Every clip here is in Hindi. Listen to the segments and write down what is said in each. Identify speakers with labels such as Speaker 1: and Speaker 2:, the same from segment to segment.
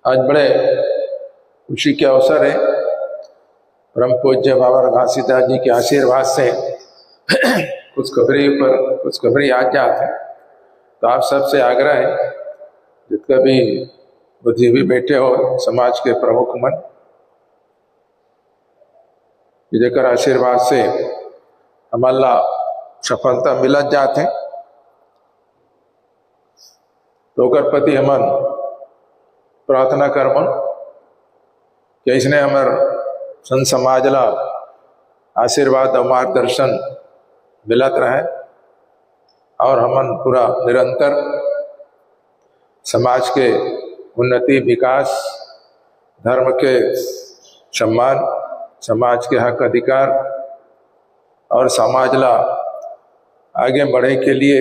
Speaker 1: आज बड़े खुशी के अवसर है। परम पूज्य बाबा घासीदास जी के आशीर्वाद से खुशखबरी आज जाते हैं। तो आप सबसे आग्रह है, जितना भी बुद्धिजीवी बैठे हो, समाज के प्रमुख मन, जेकर आशीर्वाद से हमारा सफलता मिलत जाते, तो ओकर प्रति हमन प्रार्थना करबन कि इसने हमार संत समाज ला आशीर्वाद और मार्गदर्शन मिलत रहे और हमन पूरा निरंतर समाज के उन्नति, विकास, धर्म के सम्मान, समाज के हक अधिकार और समाज ला आगे बढ़े के लिए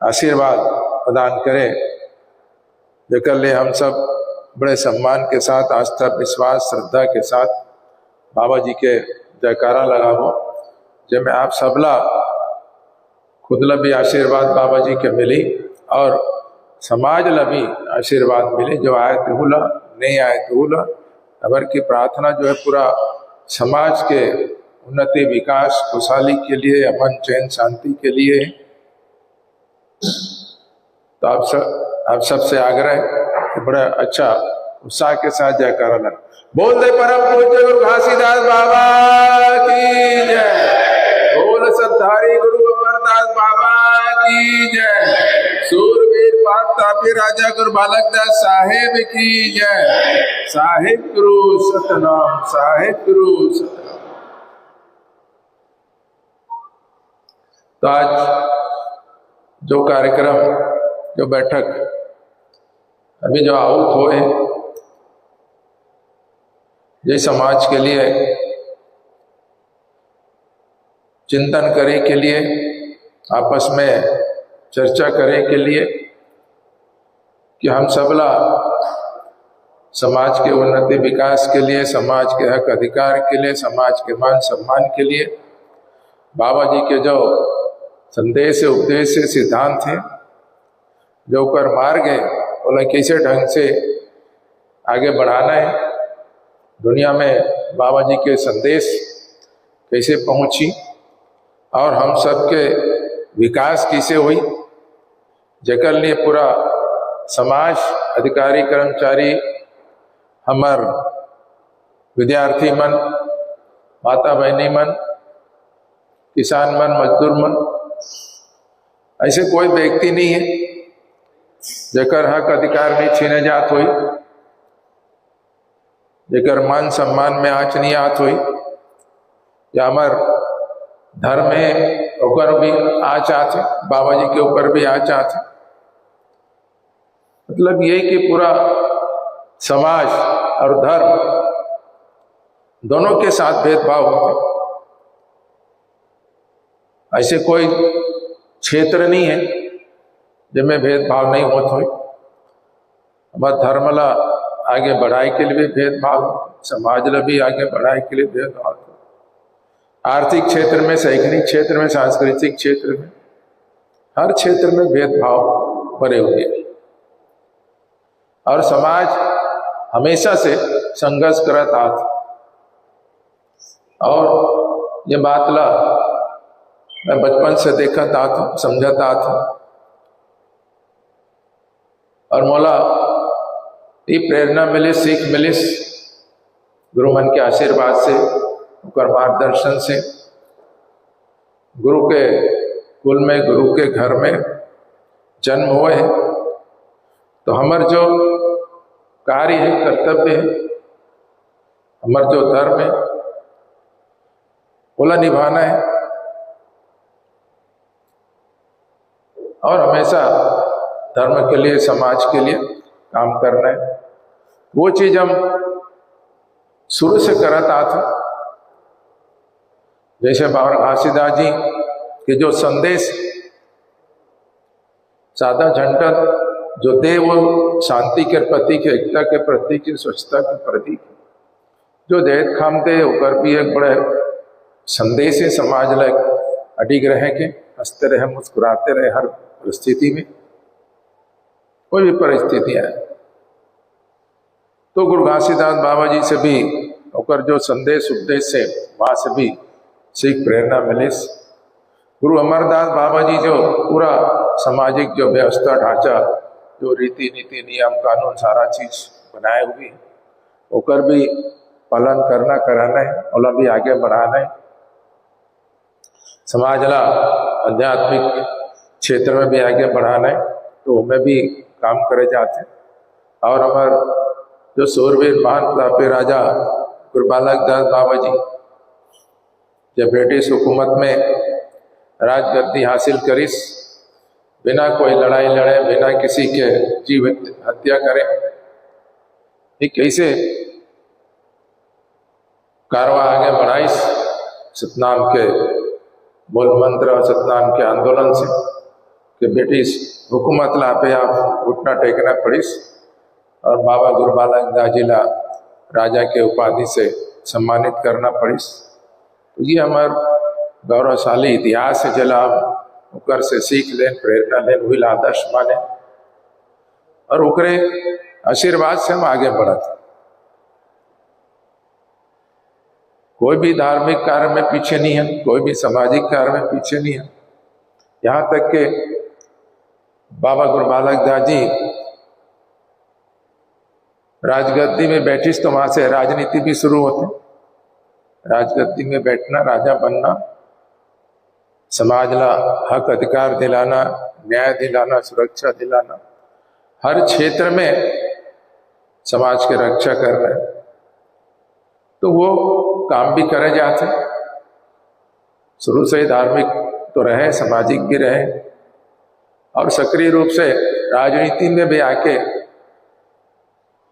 Speaker 1: आशीर्वाद प्रदान करे, जेकर लिए हम सब बड़े सम्मान के साथ, आस्था, विश्वास, श्रद्धा के साथ बाबा जी के जयकारा लगाबो, जिसमें आप सबला खुद ला भी आशीर्वाद बाबा जी के मिली और समाज ला भी आशीर्वाद मिले। जो आए तो ला, नहीं आए तो ला, अबर की प्रार्थना जो है पूरा समाज के उन्नति, विकास, खुशहाली के लिए, अमन, चैन, शांति के लिए। तो आप सबसे आग्रह है कि बड़ा अच्छा उत्साह के साथ जयकारा लगा। बोल दे परम पूज्य गुरु घासीदास बाबा की जय। बोल सत्धारी गुरु अमरदास बाबा की जय। सूरवीर पातापी राजा गुरु बालकदास साहेब की जय। साहिब गुरु सतनाम, साहिब गुरु सतनाम। तो आज जो कार्यक्रम, जो बैठक अभी जो आहूत हुए, ये समाज के लिए चिंतन करे के लिए, आपस में चर्चा करे के लिए कि हम सबला समाज के उन्नति, विकास के लिए, समाज के हक अधिकार के लिए, समाज के मान सम्मान के लिए बाबा जी के जो संदेश, उपदेश, सिद्धांत हैं, जो कर मार्ग है, उन्हें कैसे ढंग से आगे बढ़ाना है, दुनिया में बाबा जी के संदेश कैसे पहुंची और हम सबके विकास कैसे हुई, जेकर लिए पूरा समाज, अधिकारी, कर्मचारी, हमार विद्यार्थी मन, माता बहनी मन, किसान मन, मजदूर मन, ऐसे कोई व्यक्ति नहीं है जेकर हक अधिकार नहीं छीने जात हुई, जेकर मान सम्मान में आँच नहीं आत हुई, या हमार धर्म में ऊपर भी आँच आते, बाबा जी के ऊपर भी आँच आते। मतलब यही कि पूरा समाज और धर्म दोनों के साथ भेदभाव होते। ऐसे कोई क्षेत्र नहीं है जिनमें भेदभाव नहीं होता हो। हमारा धर्म ला आगे बढ़ाई के लिए भी भेदभाव, समाज ला भी आगे बढ़ाई के लिए भेदभाव, आर्थिक क्षेत्र में, शैक्षणिक क्षेत्र में, सांस्कृतिक क्षेत्र में, हर क्षेत्र में भेदभाव भरे हुए हैं। और समाज हमेशा से संघर्ष करता था और ये बात ला मैं बचपन से देखता था, समझता था और मौला ये प्रेरणा मिले, सीख मिले गुरु मन के आशीर्वाद से, उनका मार्गदर्शन से। गुरु के कुल में, गुरु के घर में जन्म हुए हैं, तो हमार जो कार्य है, कर्तव्य है, हमार जो धर्म है, बोला निभाना है और हमेशा धर्म के लिए, समाज के लिए काम करना है। वो चीज हम शुरू से करता था। जैसे बाबा घासीदास जी के जो संदेश, सादा झंडा जो दे, वो शांति के प्रतीक, एकता के प्रतीक, स्वच्छता के प्रतीक, जो देह खाम दे ऊपर भी एक बड़े संदेश है समाज ला अडिग रहे के, हंसते रहे, मुस्कुराते रहे हर परिस्थिति में, कोई भी परिस्थिति है। तो गुरु घासीदास बाबा जी से भी होकर जो संदेश उपदेश से वहाँ से भी सीख प्रेरणा मिली। गुरु अमरदास बाबा जी जो पूरा सामाजिक जो व्यवस्था ढांचा, जो रीति नीति नियम कानून सारा चीज बनाए हुए होकर भी पालन करना कराना है और भी आगे बढ़ाना है। समाज ला आध्यात्मिक क्षेत्र में भी आगे बढ़ाना है, तो हमें भी काम करे जाते। और हमारे जो सूरवीर महान प्रतापी राजा गुरु बालक दास बाबा जी जब ब्रिटिश हुकूमत में राजगद्दी हासिल करीस, बिना कोई लड़ाई लड़े, बिना किसी के जीव हत्या करे, ये कैसे कारवा आगे बढ़ाइस सतनाम के मूल मंत्र और सतनाम के आंदोलन से कि ब्रिटिश हुकूमत ला पे आप उठना टेकना पड़ीस और बाबा गुरु बालक दास जी ला राजा के उपाधि से सम्मानित करना पड़ीस। तो ये हमारा गौरवशाली इतिहास है, जला उकर से सीख लें, प्रेरणा लें, वही आदर्श माने और उकरे आशीर्वाद से हम आगे बढ़ते। कोई भी धार्मिक कार्य में पीछे नहीं है, कोई भी सामाजिक कार्य में पीछे नहीं है। यहाँ तक के बाबा गुरु बालक दास जी राजगद्दी में बैठिस तो वहां से राजनीति भी शुरू होती। राजगद्दी में बैठना, राजा बनना, समाज ला हक अधिकार दिलाना, न्याय दिलाना, सुरक्षा दिलाना, हर क्षेत्र में समाज की रक्षा करना है। तो वो काम भी करे जाते। शुरू से ही धार्मिक तो रहे, सामाजिक भी रहे और सक्रिय रूप से राजनीति में भी आके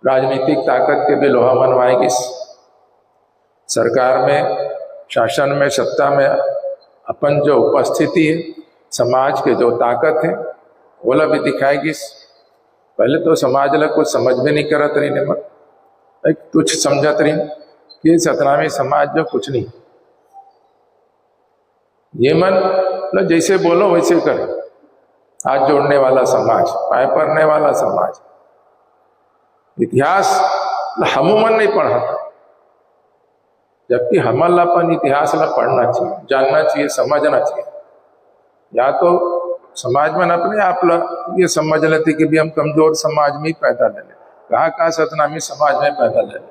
Speaker 1: राजनीतिक ताकत के भी लोहा मनवाएगी। सरकार में, शासन में, सत्ता में अपन जो उपस्थिति है, समाज के जो ताकत है वो भी दिखाएगी। पहले तो समाज ला कुछ समझ में नहीं करत रही ने, एक तुच्छ समझत रही कि सतनामी समाज जो कुछ नहीं, ये मन जैसे बोलो वैसे करे, हाथ जोड़ने वाला समाज, पाए पड़ने वाला समाज। इतिहास हमूमन नहीं पढ़ा था, जबकि हमल अपन इतिहास ला पढ़ना चाहिए, जानना चाहिए, समझना चाहिए। या तो समाज में अपने आप ये समझ लेते कि भी हम कमजोर समाज में ही पैदा ले लें, कहाँ सतनामी समाज में पैदा ले लें,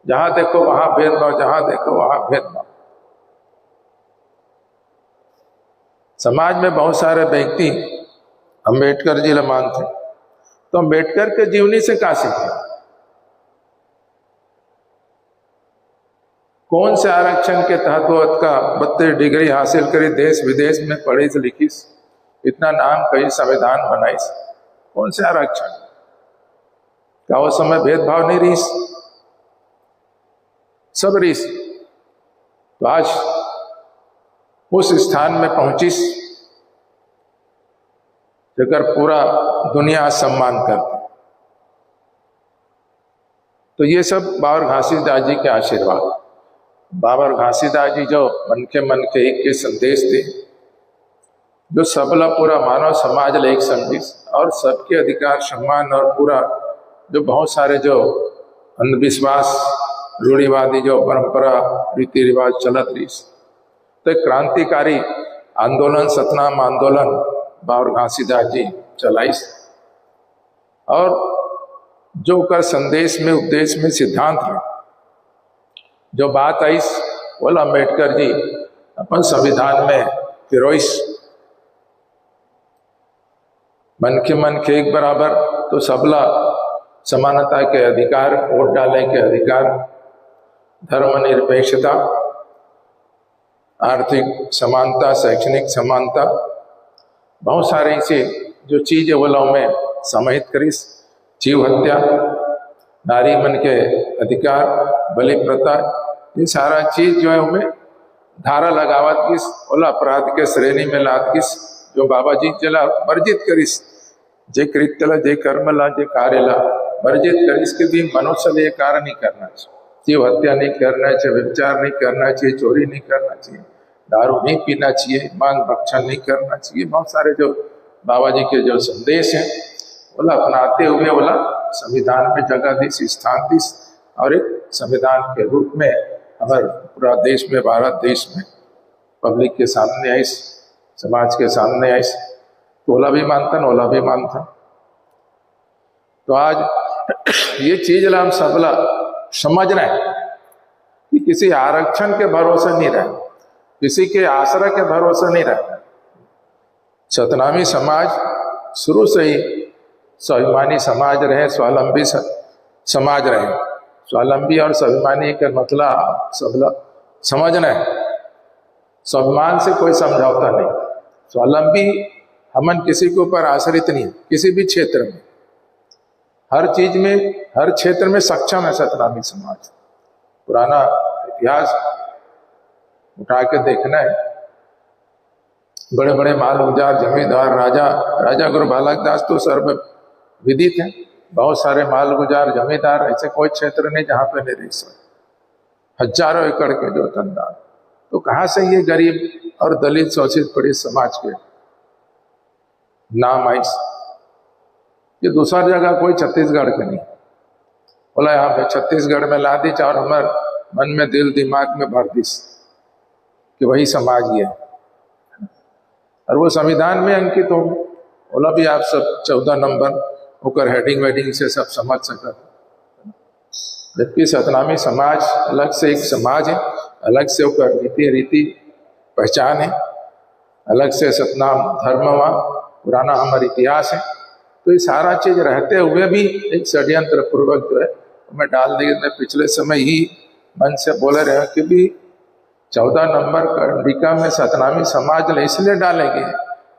Speaker 1: जहां देखो वहां भेदभाव, जहां देखो वहां भेदभाव। समाज में बहुत सारे व्यक्ति अम्बेडकर जी ला मानते, तो अम्बेडकर के जीवनी से क्या सीखे? कौन से आरक्षण के तहत वो का 32 डिग्री हासिल करी, देश विदेश में पढ़ी लिखी, इतना नाम कई संविधान बनाई, कौन से आरक्षण? क्या उस समय भेदभाव नहीं रही? सब रही। तो आज उस स्थान में पहुंचिस जगह पूरा दुनिया सम्मान करती। तो ये सब बाबर घासीदास जी के आशीर्वाद। बाबर घासीदास जी जो मन के एक के संदेश थे, जो सबला पूरा मानव समाज ले एक समझिस और सबके अधिकार सम्मान और पूरा जो बहुत सारे जो अंधविश्वास, रूढ़िवादी जो परंपरा रीति रिवाज चलत रही, तो एक क्रांतिकारी आंदोलन, सतनाम आंदोलन बाबर घासीदास जी चलाइस और जो कर संदेश में, उपदेश में, सिद्धांत में जो बात आई, बोला अम्बेडकर जी अपन संविधान में पिरोइस, मन के एक बराबर, तो सबला समानता के अधिकार, वोट डालने के अधिकार, धर्मनिरपेक्षता, आर्थिक समानता, शैक्षणिक समानता, बहुत सारे ऐसे जो चीज है वो में समाहित करीस। जीव हत्या, नारी मन के अधिकार, बलि प्रथा, ये सारा चीज जो है उनमें धारा लगावत किस ओला अपराध के श्रेणी में लात किस, जो बाबा जी चला वर्जित करीस, जे कृत्य ला, जे कर्म ला, जे कार्य ला वर्जित करीस के भी मनुष्य ने कार्य नहीं करना चाहिए। जीव हत्या नहीं करना चाहिए, व्यभिचार नहीं करना चाहिए, चोरी नहीं करना चाहिए, दारू नहीं पीना चाहिए, मांग भक्षण नहीं करना चाहिए। बहुत सारे जो बाबा जी के जो संदेश हैं बोला अपनाते हुए बोला संविधान में जगह दी, स्थान दी, और एक संविधान के रूप में हमारे पूरा देश में, भारत देश में पब्लिक के सामने आई, समाज के सामने आई। ओला भी मानता, ओला भी मानता। तो आज ये चीज हम सबला समझ रहे हैं कि किसी आरक्षण के भरोसे नहीं रहे, किसी के आश्रय के भरोसे नहीं रहे। सतनामी समाज शुरू से ही स्वाभिमानी समाज रहे, स्वावलंबी समाज रहे। स्वावलंबी और स्वाभिमानी का मतलब सबला समझना है। स्वाभिमान से कोई समझौता नहीं। स्वावलंबी हमन किसी के ऊपर आश्रित नहीं, किसी भी क्षेत्र में, हर चीज में, हर क्षेत्र में सक्षम है सतनामी समाज। पुराना इतिहास उठा के देखना है। बड़े बड़े मालगुजार, जमींदार, राजा गुरु बालक दास तो सर्व विदित है। बहुत सारे मालगुजार, जमींदार, ऐसे कोई क्षेत्र नहीं जहां पे नहीं रह सकते। हजारों एकड़ के जो धंधा, तो कहां से ये गरीब और दलित शोषित पीड़ित समाज के नाम आई? ये दूसरा जगह कोई छत्तीसगढ़ के नहीं। बोला यहाँ पे छत्तीसगढ़ में ला दी और हमारे मन में, दिल दिमाग में भर दी कि वही समाज ही है, और वो संविधान में अंकित हो। बोला भी आप सब 14 नंबर होकर हेडिंग वेडिंग से सब समझ सकते। जबकि सतनामी समाज अलग से एक समाज है, अलग से होकर रीति रीति पहचान है, अलग से सतनाम धर्म व पुराना हमारा इतिहास है। तो ये सारा चीज रहते हुए भी एक षड्यंत्र पूर्वक जो है मैं डाल दी। मैं पिछले समय ही मन से बोले रहे कि भी 14 नंबर कंडिका में सतनामी समाज इसलिए डालेंगे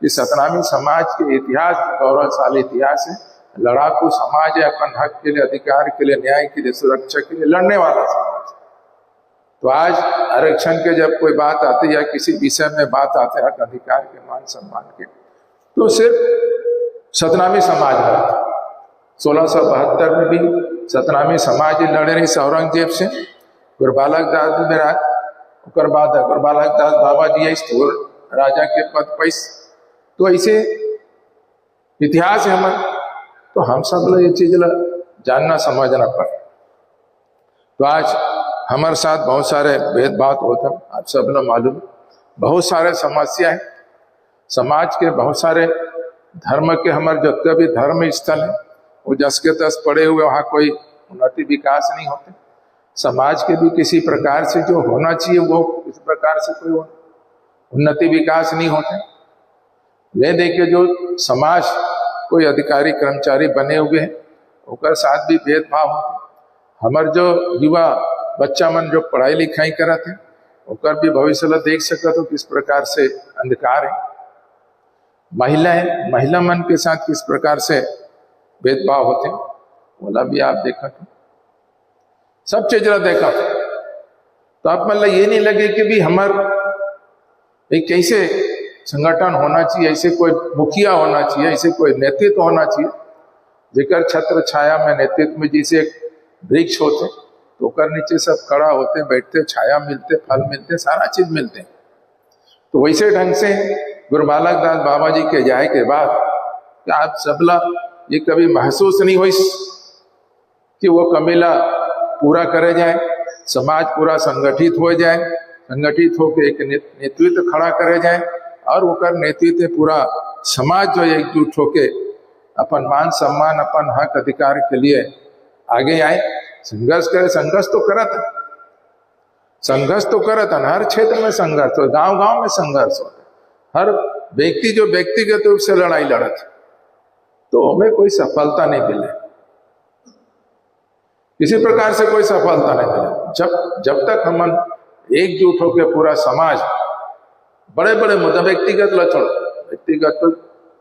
Speaker 1: कि सतनामी समाज के इतिहास गौरवशाली इतिहास है। लड़ाकू समाज है, अपन हक के लिए, अधिकार के लिए, न्याय के लिए, सुरक्षा के लिए लड़ने वाला समाज। तो आज आरक्षण के जब कोई बात आती है या किसी विषय में बात आती है हक अधिकार के, मान सम्मान के, तो सिर्फ सतनामी समाज है। 1672 में भी सतनामी समाज लड़े रही औरंगजेब से। गुरु बालक दास मेरा उकर बाद गुरु बालक दास बाबा जी स्थूल राजा के पद पर। तो ऐसे इतिहास है हमारा। तो हम सब लोग ये चीज जानना समझना पड़े। तो आज हमारे साथ बहुत सारे भेदभाव होते हैं, आप सब लोग मालूम। बहुत सारे समस्या है समाज के, बहुत सारे धर्म के। हमारे जितने भी धर्म स्थल है वो जस के तस पड़े हुए, वहाँ कोई उन्नति विकास नहीं होते। समाज के भी किसी प्रकार से जो होना चाहिए वो इस प्रकार से कोई उन्नति विकास नहीं होते। ले देखिए जो समाज कोई अधिकारी कर्मचारी बने हुए हैं उनके साथ भी भेदभाव होते। हमारे जो युवा बच्चा मन जो पढ़ाई लिखाई करते हैं उनका भी भविष्य देख सकते तो किस प्रकार से अंधकार है। महिलाएं, महिला मन के साथ किस प्रकार से भेदभाव होते हैं बोला भी आप देखा था, सब चीज देखा था। तो आप मतलब ये नहीं लगे कि भी हमारे एक कैसे संगठन होना चाहिए, ऐसे कोई मुखिया होना चाहिए, ऐसे कोई नेतृत्व होना चाहिए जेकर छत्र छाया में नेतृत्व में जैसे एक वृक्ष होते तो कर नीचे सब खड़ा होते, बैठते, छाया मिलते, फल मिलते, सारा चीज मिलते। तो वैसे ढंग से गुरु बालक दास बाबा जी के जाए के बाद आप सबला ये कभी महसूस नहीं हुई कि वो कमीला पूरा करे जाए, समाज पूरा संगठित हो जाए, संगठित होकर एक नेतृत्व खड़ा करे जाए और वो कर नेतृत्व पूरा समाज जो एकजुट होके अपन मान सम्मान, अपन हक अधिकार के लिए आगे आए, संघर्ष करे। संघर्ष तो करत है, संघर्ष तो करत है, हर क्षेत्र में संघर्ष हो, गांव गांव में संघर्ष हो, हर व्यक्ति जो व्यक्तिगत रूप से लड़ाई लड़त, तो हमें कोई सफलता नहीं मिले, किसी प्रकार से कोई सफलता नहीं मिले। जब तक हम एकजुट होकर पूरा समाज, बड़े बड़े मुद्दे व्यक्तिगत लक्षण, व्यक्तिगत तो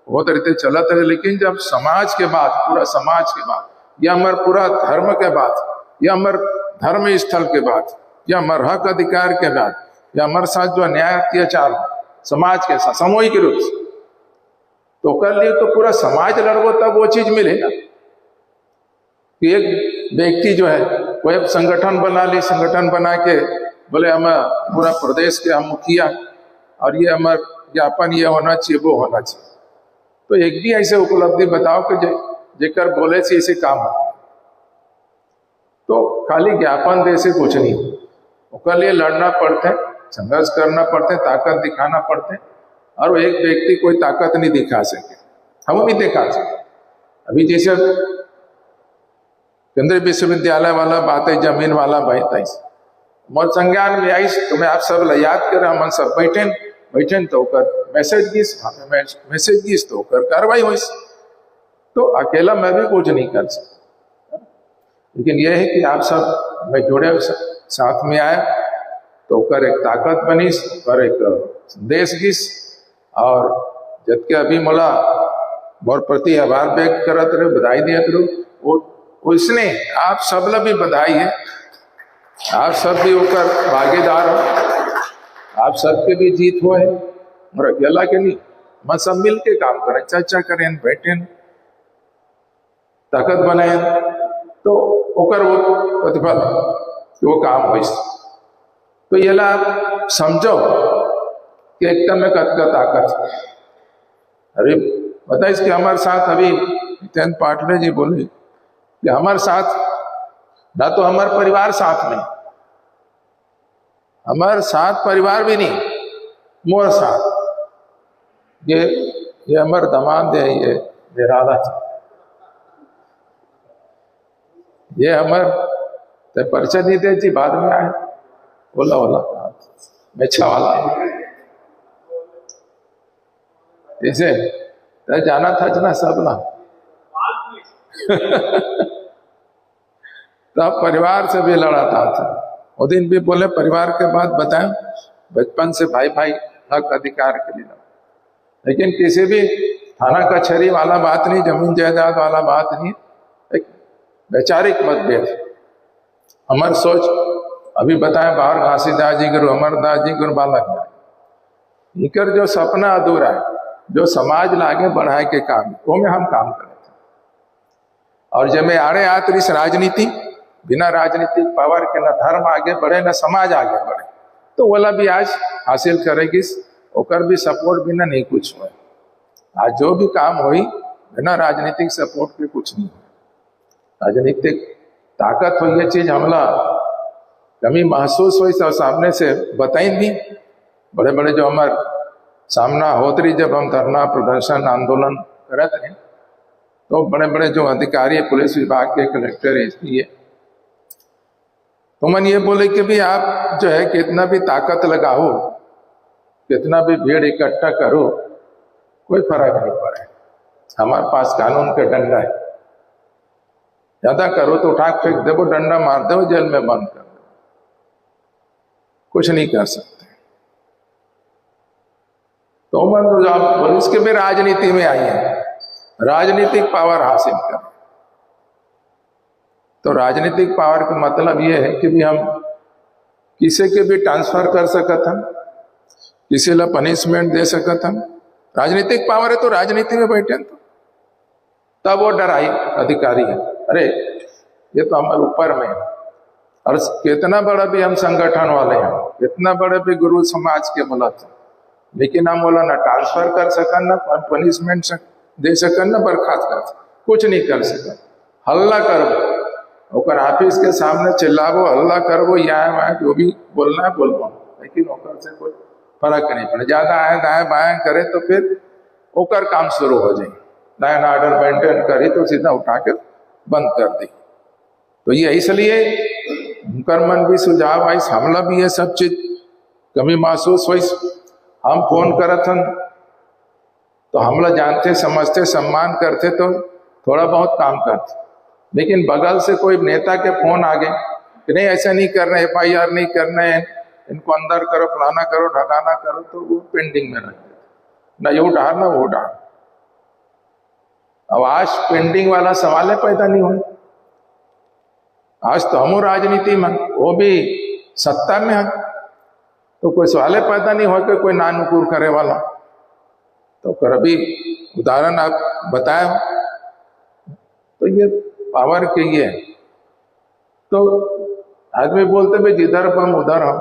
Speaker 1: बहुत रीते चलते रहे, लेकिन जब समाज के बाद, पूरा समाज के बाद, या हमारे पूरा धर्म के बाद, या हमारे धर्म स्थल के बाद, या हमारे हक अधिकार के बाद, या हमारे साथ जो न्याय अत्याचार समाज के साथ सामूहिक रूप से, तो कर लिए तो पूरा समाज लड़बो तब वो चीज मिलेगा। कि एक व्यक्ति जो है कोई संगठन बना ली, संगठन बना के बोले हम पूरा प्रदेश के हम मुखिया और ये हमारे ज्ञापन ये होना चाहिए, वो होना चाहिए। तो एक भी ऐसे उपलब्धि बताओ कि जेकर बोले से ऐसे काम हो। तो खाली ज्ञापन दे से कुछ नहीं, उसके लिए लड़ना पड़ता है, संघर्ष करना पड़ता है, ताकत दिखाना पड़ता है। और वो एक व्यक्ति कोई ताकत नहीं दिखा सके, हम नहीं दिखा सके। अभी जैसे केंद्रीय विश्वविद्यालय वाला बात है, जमीन वाला बात है, मोर संज्ञान में आई तो मैं आप सब याद कर, हम सब बैठे तो कर मैसेज गीस तो कर कार्रवाई हो। तो अकेला मैं भी कुछ नहीं कर सकता, लेकिन यह है कि आप सब मैं जुड़े साथ में आए तो कर एक ताकत बनी, कर एक संदेश गीस। और जब के अभी मोला मोर प्रति आभार व्यक्त करत रहे, बधाई दियत रहे, वो उसने आप सब ला भी बधाई है, आप सब भी होकर भागीदार हो, आप सबके भी जीत हो है, और अकेला के नहीं, मैं सब मिल के काम करें, चर्चा करें, बैठे, ताकत बनाए, तो ओकर वो प्रतिफल वो काम हो। तो ये ला समझो कि एकदम में कत का ताकत। अरे बताइए कि हमारे साथ अभी नित्यानंद पाटले जी बोले कि हमारे साथ ना तो हमारे परिवार साथ में, हमारे साथ परिवार भी नहीं, मोर साथ ये हमारे दामाद है, ये मेरा ये हमारे परिचय नहीं दे जी, बाद में आए बोला मेछा वाला जैसे जाना था जना सब ना तब परिवार से भी लड़ाता था। वो दिन भी बोले परिवार के बाद बताएं, बचपन से भाई भाई हक अधिकार के लिए, लेकिन किसी भी थाना कचहरी वाला बात नहीं, जमीन जायदाद वाला बात नहीं, एक वैचारिक मतभेद। हमार सोच अभी बताएं, बाहर घासीदास जी गुरु अमरदास जी गुरु बालक इकर जो सपना अधूरा है, जो समाज लागे बढ़ाए के काम, वो में हम काम कर रहे थे। और जब मैं आड़े आत इस राजनीति, बिना राजनीतिक पावर के न धर्म आगे बढ़े न समाज आगे बढ़े, तो वाला भी आज हासिल करेगी, ओकर भी सपोर्ट बिना नहीं कुछ हुआ। आज जो भी काम हुई बिना राजनीतिक सपोर्ट के कुछ नहीं हुआ। राजनीतिक ताकत हो, ये चीज हमला कमी महसूस हुई, सब सामने से बताई भी। बड़े बड़े जो हमारे सामना होत रही, जब हम धरना प्रदर्शन आंदोलन करते हैं, तो बड़े बड़े जो अधिकारी पुलिस विभाग के, कलेक्टर, एसपी, तो मन ये बोले कि भी आप जो है कितना भी ताकत लगाओ, कितना भी भीड़ इकट्ठा करो, कोई फर्क नहीं पड़े, हमारे पास कानून का डंडा है, ज्यादा करो तो उठा फेंक दो, डंडा मार दो, जेल में बंद कर दो, कुछ नहीं कर सकते। तो मन पुलिस के भी राजनीति में आई है, राजनीतिक पावर हासिल कर। तो राजनीतिक पावर का मतलब ये है कि भी हम किसी के भी ट्रांसफर कर सकत हम, किसी ला पनिशमेंट दे सकत हम। राजनीतिक पावर है तो राजनीति में बैठे तो तब वो डराई अधिकारी है, अरे ये तो हमारे ऊपर में है। और कितना बड़ा भी हम संगठन वाले हैं, कितना बड़े भी गुरु समाज के बोला था, लेकिन हम बोला ना ट्रांसफर कर सकन, ना पनिशमेंट दे सकन, ना बर्खास्त कर सकन, कुछ नहीं कर सकन। हल्ला करबो, ओकर ऑफिस के सामने चिल्लाबो, हल्ला करबो, यहाँ जो भी बोलना है बोलबो, लेकिन ओकर से कोई फर्क नहीं पड़े। ज्यादा आए दाएं बाएं करे तो फिर ओकर काम शुरू हो जाए, लाइन ऑर्डर मेंटेन करी तो सीधा उठा के बंद कर दी। तो ये इसलिए उनकर मन भी सुझाव आई, हमला भी ये सब चीज कमी महसूस हुई। हम फोन करत हन तो हमला जानते समझते सम्मान करते तो थोड़ा बहुत काम करते, लेकिन बगल से कोई नेता के फोन आ गए कि नहीं ऐसा नहीं करना, FIR नहीं करना है, इनको अंदर करो, फलाना करो, ढकाना करो, तो वो पेंडिंग में रख देते, ना ये उठा ना वो उठा। अब आज पेंडिंग वाला सवाल पैदा नहीं हुए। आज तो हम राजनीति में, वो भी सत्ता में है, तो कोई सवाल पैदा नहीं हो कि कोई नानुकूर करे वाला। तो कभी उदाहरण आप बताए, तो ये पावर के ये तो आदमी बोलते भाई जिधर हम उधर हम,